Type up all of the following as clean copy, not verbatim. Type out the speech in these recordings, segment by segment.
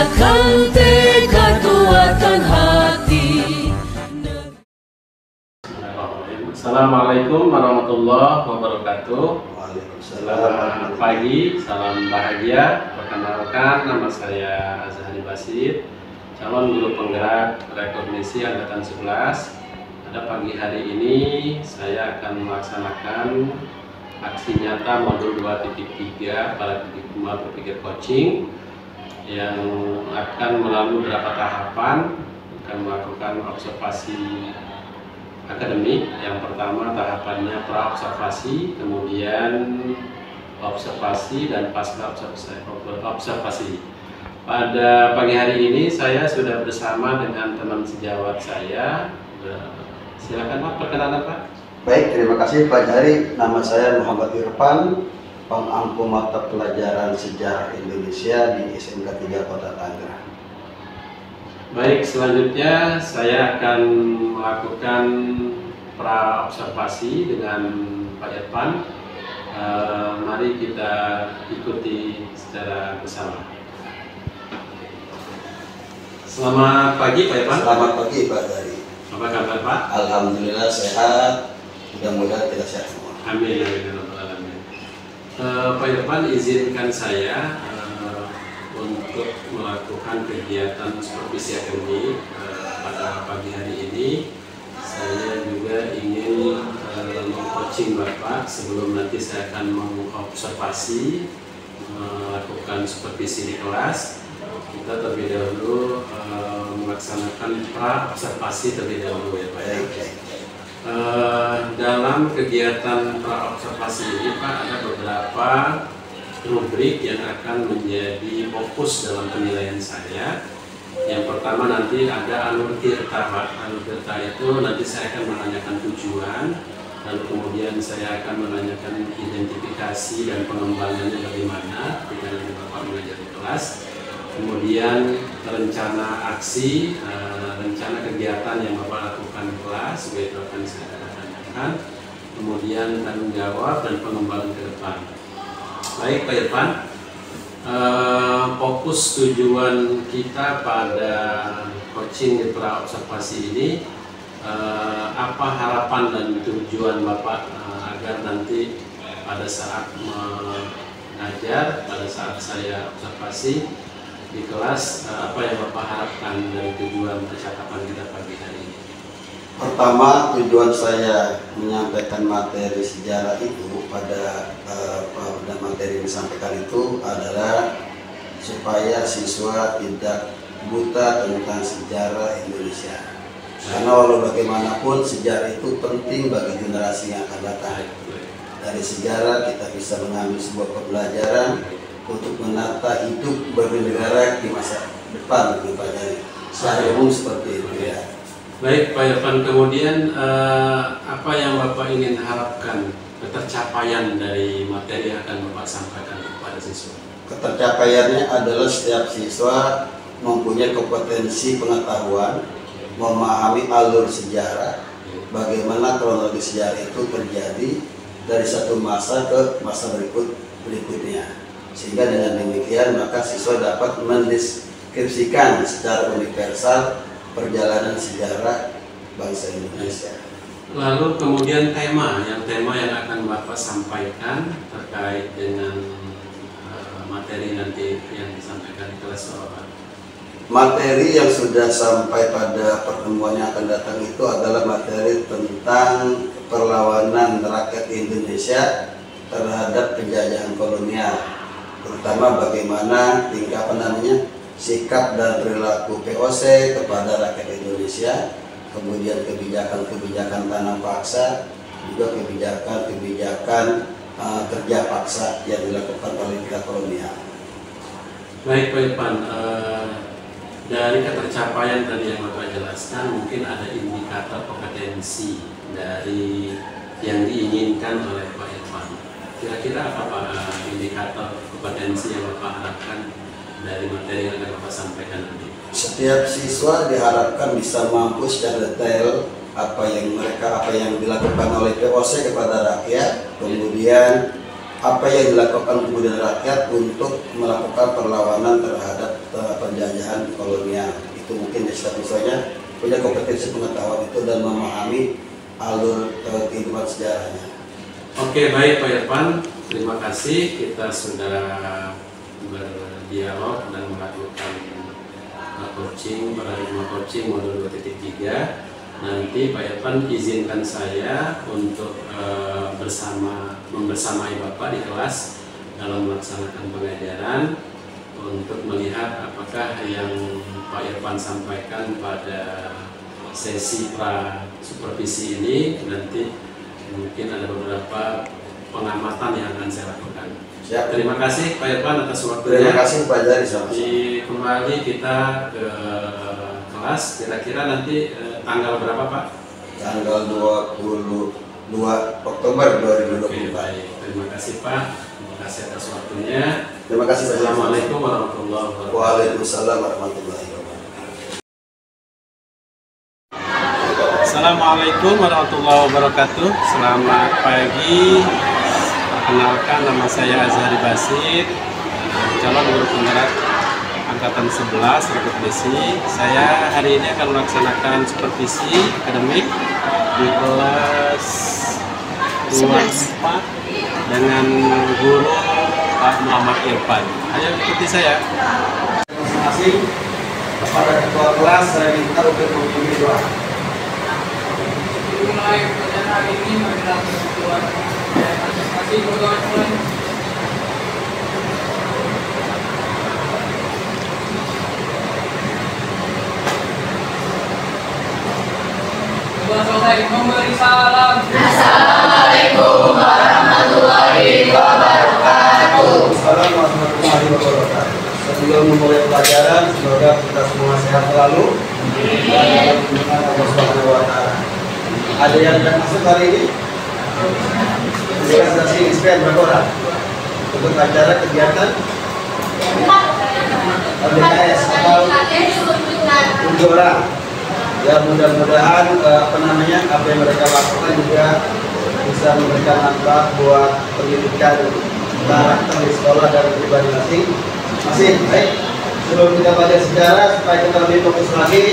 akan tekad kuatkan hati. Assalamualaikum warahmatullahi wabarakatuh. Selamat pagi, salam bahagia. Perkenalkan, nama saya Azhari Basir, calon guru penggerak rekognisi angkatan 11. Pada pagi hari ini saya akan melaksanakan aksi nyata modul 2.3 paradigma berpikir coaching yang akan melalui beberapa tahapan, akan melakukan observasi akademik. Yang pertama tahapannya pra-observasi, kemudian observasi, dan pasca observasi. Pada pagi hari ini saya sudah bersama dengan teman sejawat saya. Silakan Pak, perkenalan Pak. Baik, terima kasih Pak Jari. Nama saya Muhammad Irfan, pengampu mata pelajaran sejarah Indonesia di SMK 3 Kota Tangerang. Baik, selanjutnya saya akan melakukan pra-observasi dengan Pak Irfan. Mari kita ikuti secara bersama. Selamat pagi Pak Irfan. Selamat pagi Pak Jari. Apa kabar Pak? Alhamdulillah sehat. Mudah-mudahan kita sehat semua. Amin, amin, amin. Pak Irfan, izinkan saya untuk melakukan kegiatan supervisi akademik pada pagi hari ini. Saya juga ingin meng-coaching Bapak sebelum nanti saya akan mengobservasi, melakukan supervisi di kelas. Kita terlebih dahulu melaksanakan pra-observasi terlebih dahulu ya Pak. Dalam kegiatan pra-observasi ini Pak, ada beberapa rubrik yang akan menjadi fokus dalam penilaian saya. Yang pertama nanti ada alur tirta Pak. Alur tirta itu nanti saya akan menanyakan tujuan, lalu kemudian saya akan menanyakan identifikasi dan pengembangannya bagaimana dengan Bapak mengajar di kelas. Kemudian rencana aksi, rencana kegiatan yang Bapak lakukan di kelas, itu akan saya tanyakan. Kemudian tanggung jawab dan pengembangan ke depan. Baik Pak Irfan, fokus tujuan kita pada coaching di pra-observasi ini, apa harapan dan tujuan Bapak agar nanti pada saat mengajar, pada saat saya observasi di kelas, apa yang Bapak harapkan dari tujuan percakapan kita pagi hari ini? Pertama, tujuan saya menyampaikan materi sejarah itu pada materi yang disampaikan itu adalah supaya siswa tidak buta tentang sejarah Indonesia. Karena walau bagaimanapun sejarah itu penting bagi generasi yang akan datang. Dari sejarah kita bisa mengambil sebuah pembelajaran untuk menata hidup bernegara di masa depan, secara umum seperti itu ya. Baik Pak Irfan, kemudian apa yang Bapak ingin harapkan ketercapaian dari materi yang akan Bapak sampaikan kepada siswa? Ketercapaiannya adalah setiap siswa mempunyai kompetensi pengetahuan, memahami alur sejarah, bagaimana kronologi sejarah itu terjadi dari satu masa ke masa berikutnya. Sehingga dengan demikian maka siswa dapat mendeskripsikan secara universal perjalanan sejarah bangsa Indonesia. Lalu kemudian tema yang akan Bapak sampaikan terkait dengan materi nanti yang disampaikan di kelas Bapak. Materi yang sudah sampai pada pertemuan yang akan datang itu adalah materi tentang perlawanan rakyat Indonesia terhadap penjajahan kolonial, terutama bagaimana sikap dan perilaku POC kepada rakyat Indonesia, kemudian kebijakan-kebijakan tanam paksa, juga kebijakan-kebijakan kerja paksa yang dilakukan oleh pihak kolonial. Baik Pak Irfan, dari ketercapaian tadi yang Bapak jelaskan, mungkin ada indikator kompetensi dari yang diinginkan oleh Pak Irfan. Kira-kira apa Pak indikator kompetensi yang Bapak harapkan dari materi yang akan Bapak sampaikan nanti? Setiap siswa diharapkan bisa mampu secara detail apa yang dilakukan oleh POC kepada rakyat, kemudian apa yang dilakukan kemudian rakyat untuk melakukan perlawanan terhadap penjajahan kolonial. Itu mungkin misalnya punya kompetensi pengetahuan itu dan memahami alur kehidupan sejarahnya. Oke, baik Pak Irfan, terima kasih. Kita sudah berdialog dan melakukan coaching, paradigma coaching modul 2.3. Nanti Pak Irfan izinkan saya untuk membersamai Bapak di kelas dalam melaksanakan pengajaran untuk melihat apakah yang Pak Irfan sampaikan pada sesi pra supervisi ini nanti mungkin ada beberapa pengamatan yang akan saya lakukan. Siap. Terima kasih Pak Irfan atas waktunya. Terima kasih Pak Jari. Kembali kita ke kelas, kira-kira nanti tanggal berapa Pak? Tanggal 22 Oktober 2024. Oke, baik. Terima kasih Pak. Terima kasih atas waktunya. Terima kasih Pak. Assalamualaikum warahmatullahi wabarakatuh. Waalaikumsalam warahmatullahi wabarakatuh. Assalamualaikum warahmatullahi wabarakatuh. Selamat pagi. Perkenalkan, nama saya Azhari Basit, calon guru penggerak angkatan 11 Rekut Besi. Saya hari ini akan melaksanakan supervisi akademik di kelas 24 dengan guru Pak Muhammad Irfan. Ayo ikuti saya. Terima kasih kepada ketua kelas, saya minta untuk memimpin doa. Mulai pada hari ini adalah kebutuhan kasih berdoa mulai. Setelah selesai memberi salam. Assalamualaikum warahmatullahi wabarakatuh. Assalamualaikum warahmatullahi wabarakatuh. Sebelum memulai pelajaran, semoga kita semua sehat selalu dan dalam lindungan Allah Subhanahu wa Ta'ala. Ada yang tidak masuk hari ini? Organisasi ISPN berapa orang? Untuk acara kegiatan LDKS atau 7 orang. Ya mudah-mudahan apa yang mereka lakukan juga bisa memberikan manfaat buat pendidikan karakter di sekolah dan pribadi masing-masing. Baik, sebelum kita belajar sejarah supaya kita lebih fokus lagi,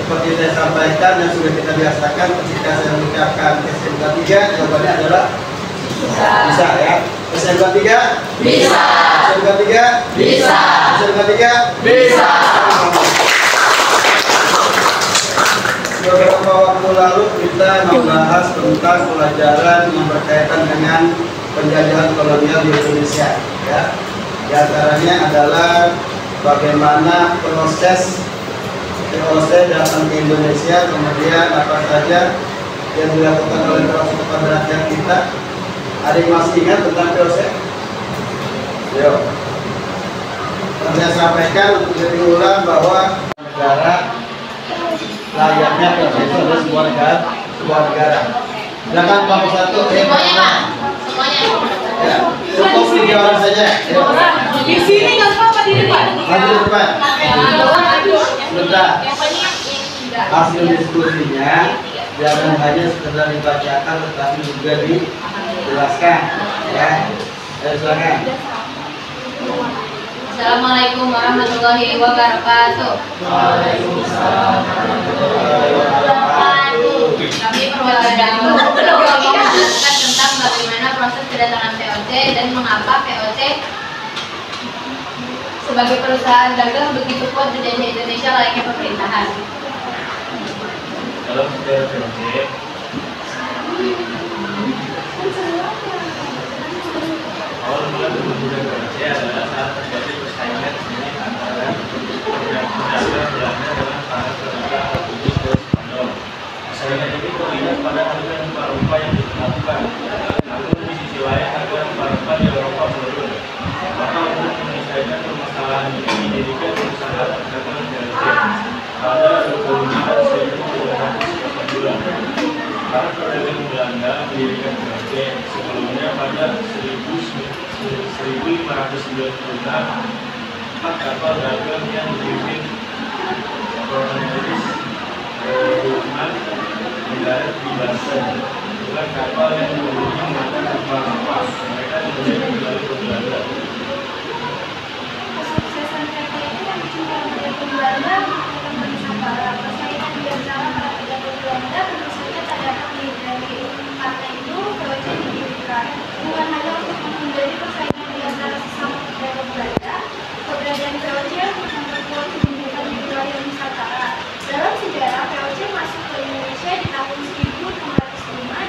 seperti saya sampaikan yang sudah kita biasakan ketika saya mengucapkan SMK 3, jawabannya adalah bisa ya. SMK 3 Bisa. SMK 3 Bisa. SMK 3 Bisa. Beberapa waktu lalu kita membahas tentang pelajaran yang berkaitan dengan penjajahan kolonial di Indonesia ya. Di antaranya adalah bagaimana proses datang ke Indonesia, kemudian apa saja yang dilakukan oleh proses kepada rakyat kita. Ada yang masih ingat tentang proses? Yo. Saya sampaikan untuk diulang bahwa negara layaknya proses itu adalah sebuah negara. Silakan Pak satu. Semuanya Pak. Semuanya. Ya, cukup 3 orang saja. Di sini nggak apa-apa di depan. Maju di depan. Sebentar. Hasil diskusinya jangan hanya sekedar dibacakan tetapi juga dijelaskan ya. Silakan. Assalamualaikum warahmatullahi wabarakatuh. Waalaikumsalam warahmatullahi wabarakatuh. Kami perwakilan menjelaskan tentang bagaimana proses kedatangan VOC dan mengapa VOC sebagai perusahaan dagang begitu kuat menjajah Indonesia layaknya pemerintahan. Dalam sejarah VOC, awal mula bermunculan VOC adalah saat terjadi persaingan sengit antara pedagang Belanda dengan para pedagang Portugis dan Spanyol. Persaingan ini terlihat pada harga rempah-rempah yang ditetapkan, namun di sisi lain harga rempah-rempah di Eropa menurun. Maka untuk menyelesaikan permasalahan ini didirikan perusahaan perdagangan VOC pada 25 1982. Para pedagang Belanda mendirikan VOC sebelumnya pada 1596. 4 kapal dagang yang dipimpin Cornelis Hoogman mendarat di Banten. adalah kapal yang memiliki muatan kapal mereka kemudian kembali ke Belanda. Kesuksesan PT itu yang dicintai oleh Belanda untuk Nusantara. Persaingan di antara para pedagang Belanda tentu saja tak dapat dihindari. Karena itu, POC didirikan bukan hanya untuk menghindari persaingan di antara sesama pedagang Belanda. Keberadaan POC untuk memperkuat kebinekaan di wilayah Nusantara. Dalam sejarah, POC masuk ke Indonesia di tahun 1605.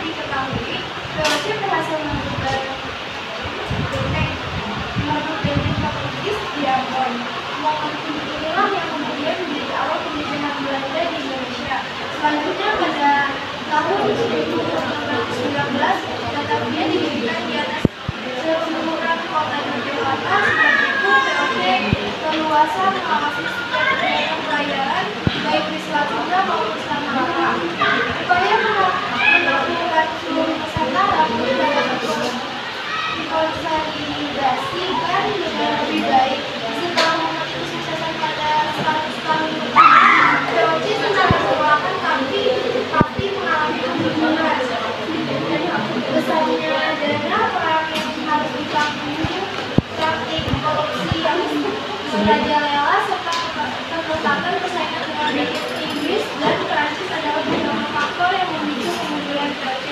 Diketahui, POC berhasil merebut benteng Portugis di Ambon. Momentum inilah yang kemudian menjadi awal penjajahan Belanda di Indonesia. Selanjutnya pada tahun 1619, Batavia didirikan di atas seluruh kota Yogyakarta. Sejak itu, POC leluasa mengawasi setiap kegiatan pelayaran, baik di Selat Sunda maupun Selat Malaka. Upaya menaklukkan seluruh Nusantara dikonsolidasikan dengan lebih baik. Setelah mencapai kesuksesan pada 100 tahun pertama, POC secara keuangan tapi mengalami penurunan. Besarnya dana perang yang harus ditanggung, praktik korupsi yang merajalela, serta penetapan persaingan dengan Inggris dan Perancis adalah beberapa faktor yang memicu kemunduran POC.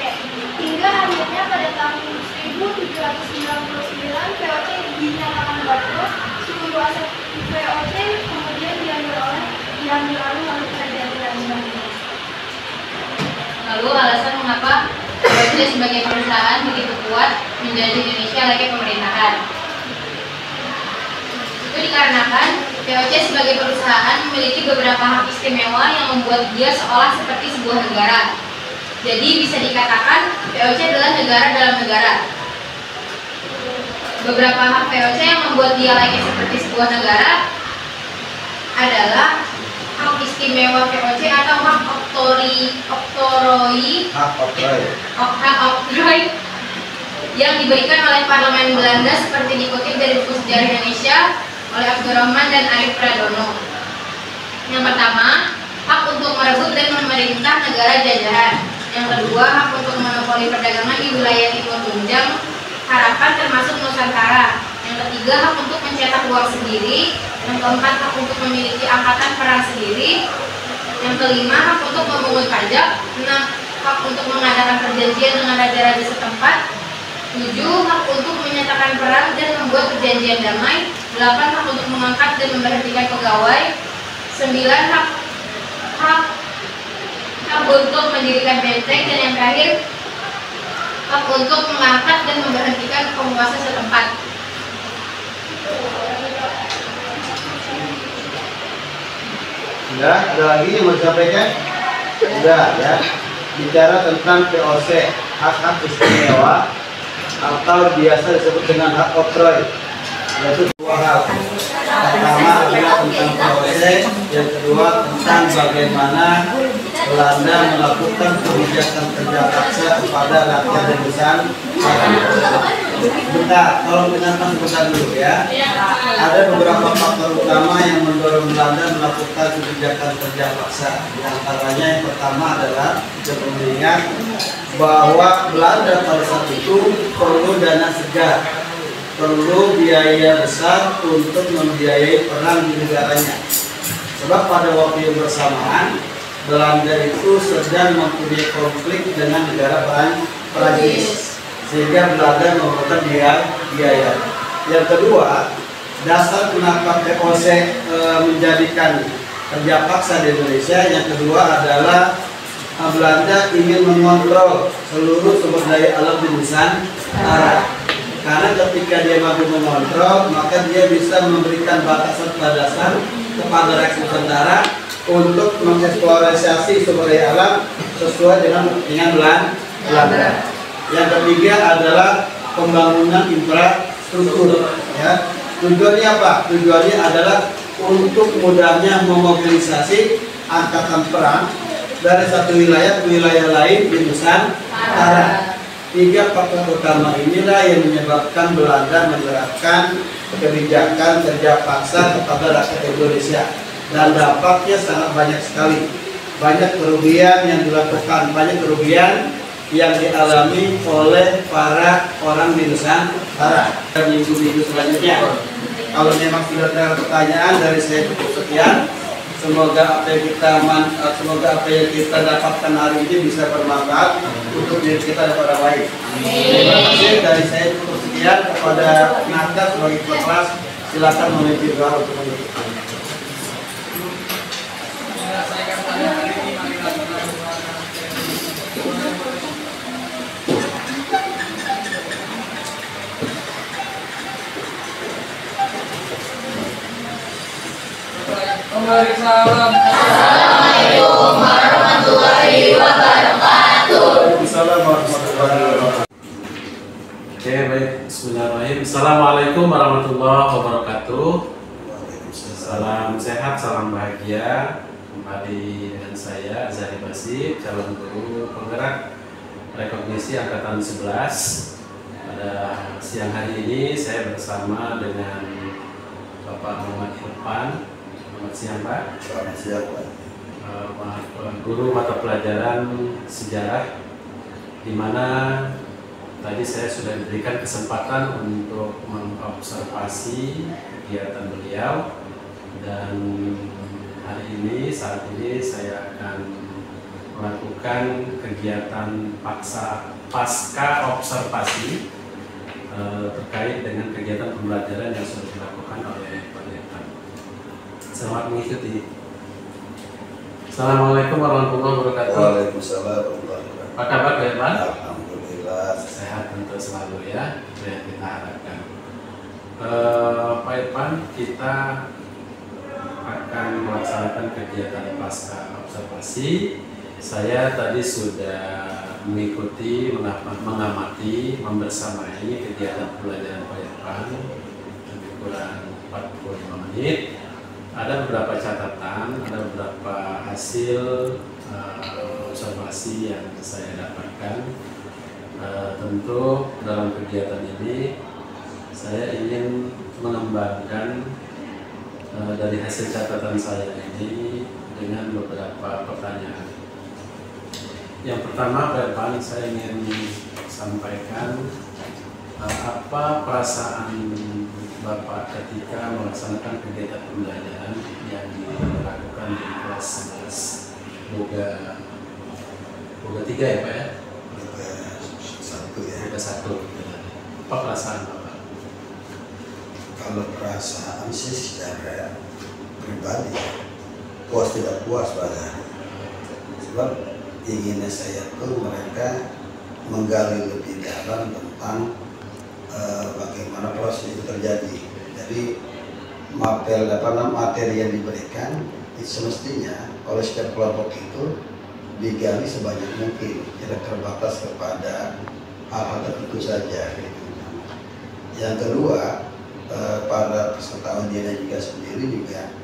Hingga akhirnya pada tahun 1799 POC dinyatakan bangkrut. Seluruh aset POC kemudian diambil alih oleh kerajaan Belanda. Lalu alasan mengapa POC sebagai perusahaan begitu kuat menjadi Indonesia layaknya pemerintahan. Itu dikarenakan POC sebagai perusahaan memiliki beberapa hak istimewa yang membuat dia seolah seperti sebuah negara. Jadi bisa dikatakan POC adalah negara dalam negara. Beberapa hak POC yang membuat dia layaknya seperti sebuah negara adalah hak istimewa POC atau hak oktroi yang diberikan oleh Parlemen Belanda seperti dikutip dari buku sejarah Indonesia oleh Abdurrahman dan Arif Pradono. Yang pertama, hak untuk merebut dan memerintah negara jajahan. Yang kedua, hak untuk monopoli perdagangan di wilayah Timur Tunjang Harapan termasuk Nusantara. Yang ketiga, hak untuk mencetak uang sendiri. Yang keempat, hak untuk memiliki angkatan perang sendiri. Yang kelima, hak untuk memungut pajak. 6, hak untuk mengadakan perjanjian dengan raja-raja setempat. 7, hak untuk menyatakan perang dan membuat perjanjian damai. 8, hak untuk mengangkat dan memberhentikan pegawai. 9, hak untuk mendirikan benteng. Dan yang terakhir, hak untuk mengangkat dan memberhentikan penguasa setempat. Sudah, ada lagi yang mau disampaikan? Sudah ya. Bicara tentang POC, hak-hak istimewa atau biasa disebut dengan hak oktroi, yaitu dua hal. Pertama adalah tentang POC, yang kedua tentang bagaimana Belanda melakukan kebijakan kerja paksa kepada rakyat dan Nusantara. Bentar, tolong dengarkan sebentar dulu ya. Ada beberapa faktor utama yang mendorong Belanda melakukan kebijakan kerja paksa. Di antaranya yang pertama adalah kita mengingat bahwa Belanda pada saat itu perlu dana segar, perlu biaya besar untuk membiayai perang di negaranya. Sebab pada waktu yang bersamaan Belanda itu sedang mempunyai konflik dengan negara Perancis, sehingga Belanda memerlukan biaya. Yang kedua, dasar kenapa POC menjadikan kerja paksa di Indonesia, yang kedua adalah Belanda ingin mengontrol seluruh sumber daya alam di Nusantara. Karena ketika dia mampu mengontrol, maka dia bisa memberikan batasan-batasan kepada rakyat Nusantara untuk mengeksplorasi sumber daya alam sesuai dengan Belanda. Yang ketiga adalah pembangunan infrastruktur. Ya. Tujuannya apa? Tujuannya adalah untuk mudahnya memobilisasi angkatan perang dari satu wilayah ke wilayah lain di Nusantara. 3 faktor utama inilah yang menyebabkan Belanda menerapkan kebijakan kerja paksa kepada rakyat Indonesia. Dan dampaknya sangat banyak sekali. Banyak kerugian yang dilakukan, banyak kerugian yang dialami oleh para orang di Nusantara. Minggu-minggu selanjutnya, kalau memang tidak ada pertanyaan dari saya cukup sekian. Semoga apa yang kita dapatkan hari ini bisa bermanfaat untuk diri kita dan orang lain. Terima kasih dari saya cukup sekian. Kepada Nanda sebagai kelas, silakan memimpin doa untuk menutup. Waalaikumsalam. Assalamualaikum warahmatullahi wabarakatuh. Waalaikumsalam warahmatullahi wabarakatuh. Oke, baik. Bismillahirrahmanirrahim. Assalamualaikum warahmatullahi wabarakatuh. Salam sehat, salam bahagia. Kembali dengan saya Zahri Basir, calon guru penggerak rekognisi angkatan 11. Pada siang hari ini saya bersama dengan Bapak Muhammad Irfan. Selamat siang, Pak. Selamat siang, Pak. Guru mata pelajaran sejarah, di mana tadi saya sudah diberikan kesempatan untuk mengobservasi kegiatan beliau, dan hari ini saat ini saya akan melakukan kegiatan pasca observasi terkait dengan kegiatan pembelajaran yang sudah dilakukan oleh Pak Irfan. Selamat mengikuti. Assalamualaikum warahmatullahi wabarakatuh. Waalaikumsalam warahmatullahi wabarakatuh. Apa kabar Pak Irfan? Alhamdulillah. Sehat tentu selalu ya, itu yang kita harapkan. Pak Irfan, kita akan melaksanakan kegiatan pasca observasi. Saya tadi sudah mengikuti, mengamati, membersamai kegiatan pembelajaran Pak Irfan lebih kurang 45 menit. Ada beberapa catatan, ada beberapa hasil observasi yang saya dapatkan. Tentu dalam kegiatan ini saya ingin mengembangkan dari hasil catatan saya ini dengan beberapa pertanyaan. Yang pertama, Pak Irfan, saya ingin sampaikan apa perasaan Bapak ketika melaksanakan kegiatan pembelajaran yang dilakukan di kelas 11 Boga 3 ya Pak ya? Boga 1 ya. Boga 1. Apa perasaan Bapak? Kalau perasaan sih secara pribadi puas tidak puas pada, sebab inginnya saya tuh mereka menggali lebih dalam tentang bagaimana proses itu terjadi. Jadi materi yang diberikan semestinya oleh setiap kelompok itu digali sebanyak mungkin, tidak terbatas kepada hal-hal tertentu saja. Yang kedua, para peserta ujian juga sendiri juga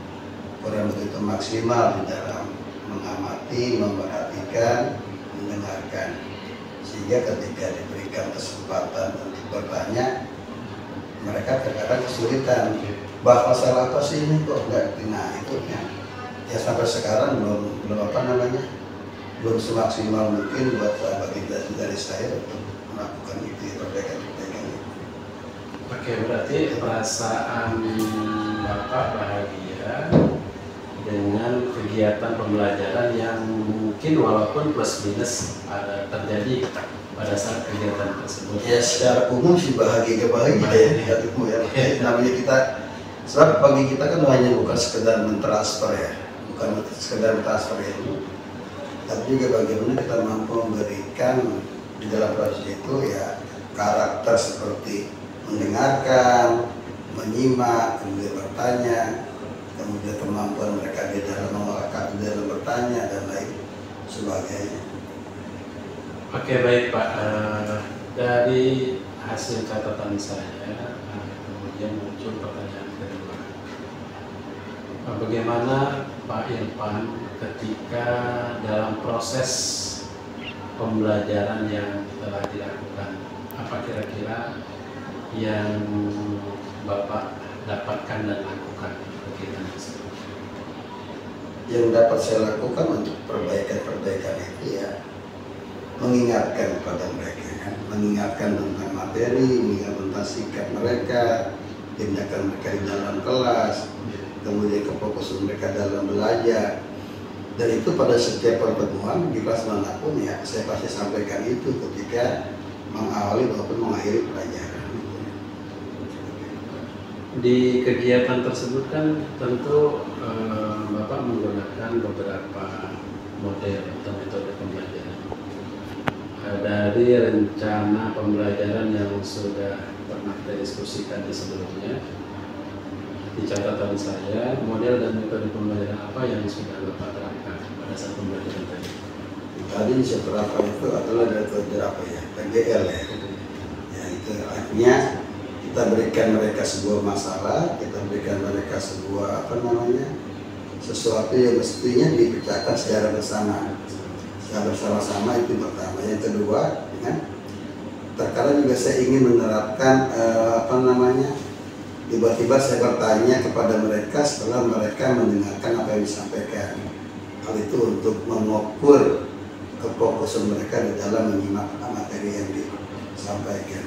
kurang begitu maksimal di dalam mengamati, memperhatikan, mendengarkan, sehingga ketika diberikan kesempatan untuk bertanya, mereka terkadang kesulitan. Bahasa apa sih ini kok nggak? Nah itu ya sampai sekarang belum semaksimal mungkin buat bagi dari saya untuk melakukan itu perbaikan-perbaikan itu. Oke, berarti perasaan Bapak bahagia dengan kegiatan pembelajaran yang mungkin walaupun plus minus ada terjadi pada saat kegiatan tersebut. Ya secara umum sih bahagia ya, namanya kita, sebab bagi kita kan hanya bukan sekedar mentransfer ya, bukan sekedar transfer ilmu, tapi juga bagaimana kita mampu memberikan di dalam proses itu ya karakter seperti mendengarkan, menyimak, kemudian bertanya, kemudian kemampuan mereka di dalam mengolah, di dalam bertanya dan lain sebagainya. Oke, baik Pak. Dari hasil catatan saya, kemudian muncul pertanyaan kedua. Bagaimana Pak Irfan ketika dalam proses pembelajaran yang telah dilakukan, apa kira-kira yang Bapak dapatkan dan lakukan kegiatan tersebut? Yang dapat saya lakukan untuk perbaikan-perbaikan itu ya mengingatkan kepada mereka, kan? Mengingatkan tentang materi, mengingatkan tentang sikap mereka, tindakan mereka di dalam kelas, kemudian kefokusan mereka dalam belajar. Dan itu pada setiap pertemuan di kelas manapun ya saya pasti sampaikan itu ketika mengawali maupun mengakhiri pelajaran. Di kegiatan tersebut kan tentu Bapak menggunakan beberapa model atau metode pembelajaran. Dari rencana pembelajaran yang sudah pernah kita diskusikan di sebelumnya, di catatan saya, model dan metode pembelajaran apa yang sudah Bapak terapkan pada saat pembelajaran tadi? Tadi seberapa itu adalah metode apa ya? PGL ya. Ya itu artinya kita berikan mereka sebuah masalah, kita berikan mereka sebuah sesuatu yang mestinya dipecahkan secara bersama. Secara bersama-sama itu pertama. Yang kedua, terkadang juga saya ingin menerapkan tiba-tiba saya bertanya kepada mereka setelah mereka mendengarkan apa yang disampaikan. Hal itu untuk mengukur kefokusan mereka di dalam menyimak materi yang disampaikan.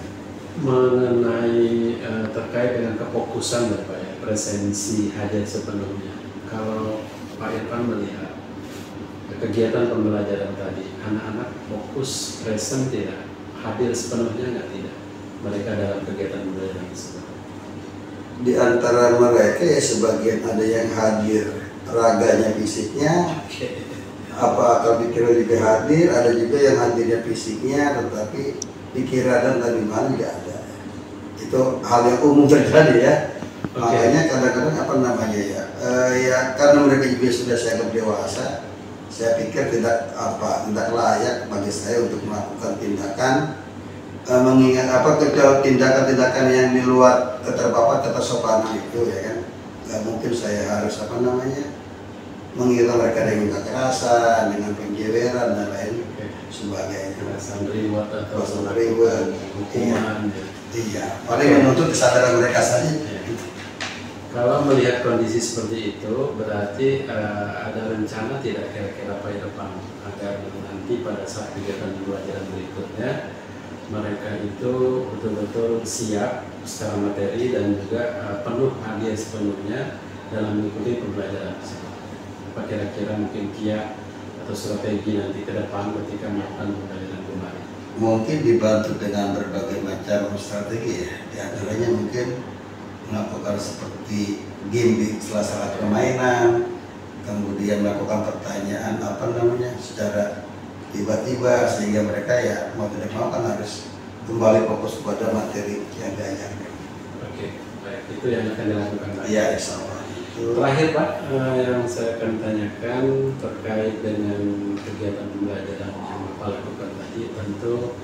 Mengenai terkait dengan kefokusan Bapak ya, presensi hadir sepenuhnya. Kalau Pak Irfan melihat kegiatan pembelajaran tadi, anak-anak fokus present tidak? Hadir sepenuhnya nggak tidak? Mereka dalam kegiatan pembelajaran tersebut. Di antara mereka ya sebagian ada yang hadir raganya fisiknya, apa akal pikiran juga hadir, ada juga yang hadirnya fisiknya tetapi pikiran dan tadi mana juga ada. Itu hal yang umum terjadi ya. Makanya kadang-kadang ya karena mereka juga sudah sangat dewasa, saya pikir tidak layak bagi saya untuk melakukan tindakan mengingat tindakan-tindakan yang di luar ketersopanan itu ya kan. Nggak mungkin saya harus mengira mereka dengan kekerasan, dengan penjeweran dan lain sebagainya. Kekerasan reward atau hukuman. Iya, paling menuntut kesadaran mereka saja. Kalau melihat kondisi seperti itu, berarti ada rencana tidak kira-kira Pak Irfan agar nanti pada saat kegiatan pembelajaran berikutnya mereka itu betul-betul siap secara materi dan juga penuh hadir sepenuhnya dalam mengikuti pembelajaran tersebut. Apa kira-kira mungkin kiat atau strategi nanti ke depan ketika melakukan pembelajaran kembali? Mungkin dibantu dengan berbagai macam strategi ya. Di antaranya mungkin melakukan seperti game di sela-sela permainan, kemudian melakukan pertanyaan secara tiba-tiba sehingga mereka ya mau tidak mau kan harus kembali fokus pada materi yang diajarkan. Oke, baik, itu yang akan dilakukan Pak. Iya, insya Allah. Terakhir Pak, yang saya akan tanyakan terkait dengan kegiatan pembelajaran yang Bapak lakukan tadi, tentu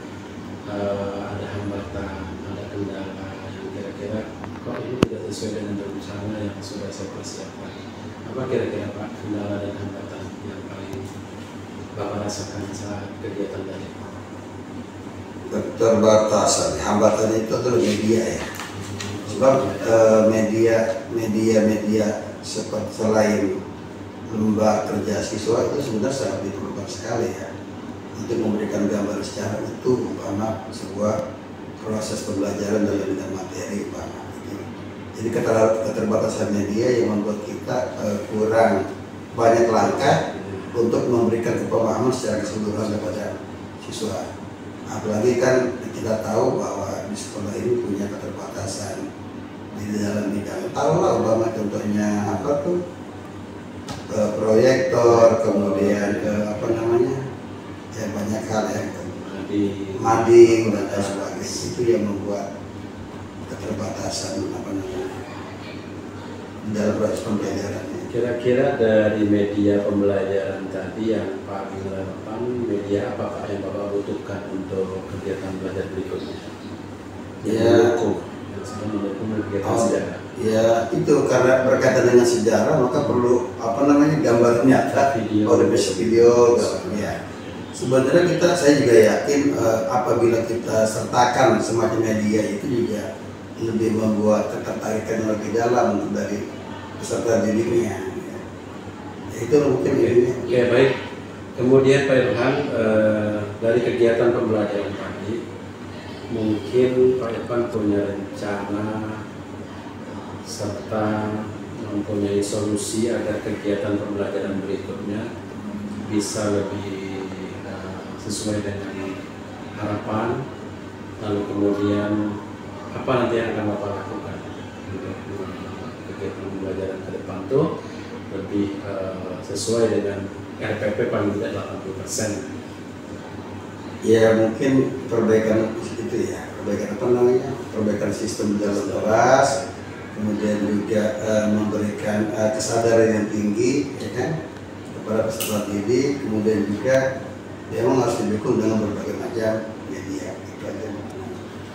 ada hambatan, ada kendala yang kira-kira kok ini tidak sesuai dengan rencana yang sudah saya persiapkan. Apa kira-kira Pak kendala dan hambatan yang paling Bapak rasakan saat kegiatan tadi? Keterbatasan, hambatan itu adalah media ya. Sebab media seperti selain lembar kerja siswa itu sebenarnya sangat diperlukan sekali ya untuk memberikan gambar secara utuh umpama sebuah proses pembelajaran dalam bidang materi umpama. Jadi keterbatasan media yang membuat kita kurang banyak langkah untuk memberikan kepemahaman secara keseluruhan kepada siswa. Apalagi kan kita tahu bahwa di sekolah ini punya keterbatasan di dalam bidang. Tahulah umpama contohnya proyektor, kemudian ya banyak hal yang mading dan lain sebagainya. Itu yang membuat keterbatasan dalam proses pembelajaran. Kira-kira dari media pembelajaran tadi yang Pak bilang, media apa Pak yang Bapak butuhkan untuk kegiatan belajar berikutnya? Ya, yang sedang mendukung kegiatan sejarah. Ya itu karena berkaitan dengan sejarah maka perlu gambar nyata, video, ya. Sebenarnya saya juga yakin apabila kita sertakan semacam media itu juga lebih membuat ketertarikan lebih dalam untuk dari peserta didiknya. Ya, itu mungkin ini. Oke, baik. Kemudian Pak Irfan, dari kegiatan pembelajaran tadi, mungkin Pak Irfan punya rencana serta mempunyai solusi agar kegiatan pembelajaran berikutnya bisa lebih sesuai dengan harapan, lalu kemudian apa nanti yang akan Bapak lakukan untuk kegiatan pembelajaran ke depan tuh lebih sesuai dengan RPP paling tidak 80%. Ya mungkin perbaikan itu ya, perbaikan apa namanya, perbaikan sistem jalan kelas, kemudian juga memberikan kesadaran yang tinggi, ya kan, kepada peserta didik, kemudian juga dia memang harus didukung dengan berbagai macam media. Itu aja.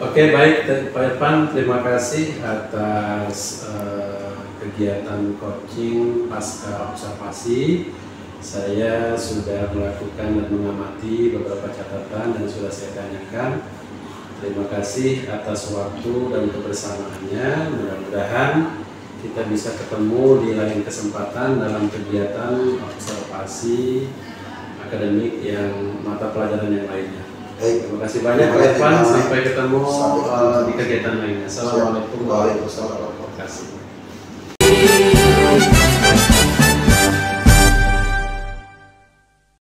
Oke, baik Pak Irfan, terima kasih atas kegiatan coaching pasca observasi. Saya sudah melakukan dan mengamati beberapa catatan dan sudah saya tanyakan. Terima kasih atas waktu dan kebersamaannya. Mudah-mudahan kita bisa ketemu di lain kesempatan dalam kegiatan observasi akademik yang mata pelajaran yang lainnya. Terima kasih banyak Pak Irfan. Sampai ketemu di kegiatan lainnya. Assalamualaikum warahmatullahi wabarakatuh.